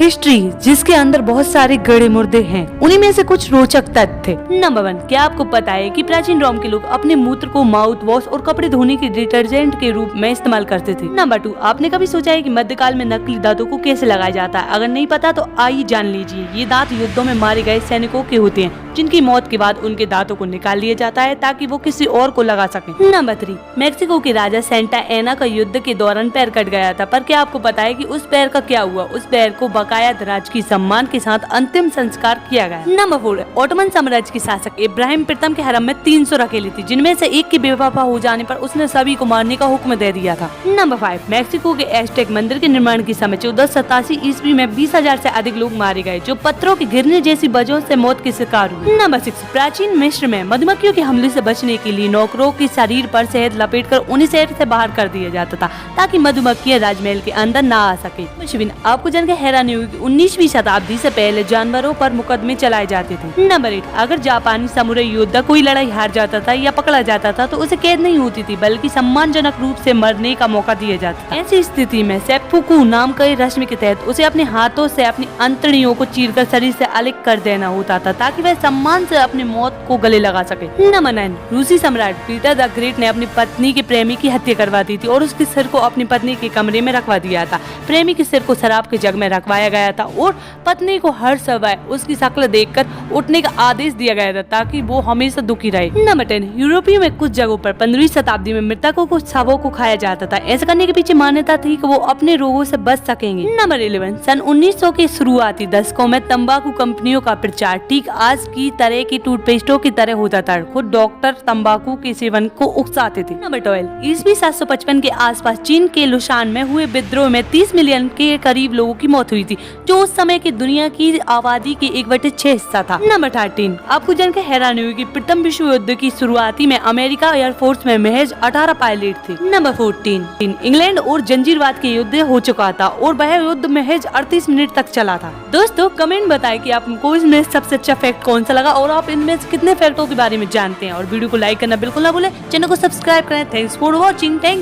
History जिसके अंदर बहुत सारे गड़े मुर्दे हैं, उन्हीं में से कुछ रोचक तथ्य। नंबर 1, क्या आपको पता है कि प्राचीन रोम के लोग अपने मूत्र को माउथ वॉश और कपड़े धोने के डिटर्जेंट के रूप में इस्तेमाल करते थे। नंबर 2, आपने कभी सोचा है कि मध्यकाल में नकली दांतों को कैसे लगाया जाता है? अगर नहीं पता तो आइए जान लीजिए। ये दांत युद्धों में मारे गए सैनिकों के होते हैं, जिनकी मौत के बाद उनके दांतों को निकाल लिया जाता है ताकि वो किसी और को लगा सके। नंबर 3, मेक्सिको के राजा सेंटा एना का युद्ध के दौरान पैर कट गया था, पर क्या आपको पता है कि उस पैर का क्या हुआ? उस पैर को बकाया राज की सम्मान के साथ अंतिम संस्कार किया गया। नंबर 4, ओटोमन साम्राज्य के शासक इब्राहिम प्रथम के हरम में 300 रखेली थी, जिनमें से एक की बेवफा हो जाने पर उसने सभी को मारने का हुक्म दे दिया था। नंबर 5, मेक्सिको के एस्टेक मंदिर के निर्माण के समय 1487 ईस्वी में 20,000 से अधिक लोग मारे गए, जो पत्थरों के गिरने जैसी वजहों से मौत के शिकार हुए। नंबर 6, प्राचीन मिस्र में मधुमक्खियों के हमले से बचने के लिए नौकरों के शरीर पर शहद लपेटकर उन्हें शहर से बाहर कर दिया जाता था, ताकि मधुमक्खियां राजमहल के अंदर न आ सके। आपको जानकर हैरानी होगी, 19वीं शताब्दी से पहले जानवरों पर मुकदमे चलाए जाते थे। नंबर 8, अगर जापानी समुराई योद्धा कोई लड़ाई हार जाता था या पकड़ा जाता था तो उसे कैद नहीं होती थी, बल्कि सम्मानजनक रूप से मरने का मौका दिया जाता था। ऐसी स्थिति में सेप्पुकु नाम की रस्म के तहत उसे अपने हाथों से अपनी अंतड़ियों को चीरकर शरीर से अलग कर देना होता था, ताकि वह सम्मान से अपनी मौत को गले लगा सके। नंबर 9, रूसी सम्राट पीटर द ग्रेट ने अपनी पत्नी के प्रेमी की हत्या करवा दी थी और उसके सिर को अपनी पत्नी के कमरे में रखवा दिया था। प्रेमी के सिर को शराब के जग में रखवाया गया था और पत्नी को हर समय उसकी शक्ल देखकर उठने का आदेश दिया गया था, ताकि वो हमेशा दुखी रहे। नंबर 10, यूरोपीय में कुछ जगहों पर 15वीं शताब्दी में मृतकों को शवों को खाया जाता था। ऐसा करने के पीछे मान्यता थी कि वो अपने रोगों से बच सकेंगे। नंबर 11, सन 1900 के शुरुआती दशकों में तंबाकू कंपनियों का प्रचार ठीक आज की तरह की टूथपेस्टों की तरह होता था। खुद डॉक्टर तंबाकू के सेवन को उकसाते थे। नंबर 12, ईस्वी 755 के आसपास चीन के लुशान में हुए विद्रोह में 30 मिलियन के करीब लोगों की मौत हुई थी, जो उस समय की दुनिया की आबादी के 1/6 हिस्सा था। नंबर 13, आपको जानकर हैरानी होगी, प्रथम विश्व युद्ध की शुरुआती में अमेरिका एयरफोर्स में महज 18 पायलट थे। नंबर 14, इंग्लैंड और जंजीरवाद के युद्ध हो चुका था और वह युद्ध महज 38 मिनट तक चला था। दोस्तों कमेंट बताएं कि आपको इसमें सबसे अच्छा फैक्ट कौन सा लगा और आप इनमें से कितने फैक्टों के बारे में जानते हैं, और वीडियो को लाइक करना बिल्कुल ना भूलें। चैनल को सब्सक्राइब करें। Thanks for watching. Thank you.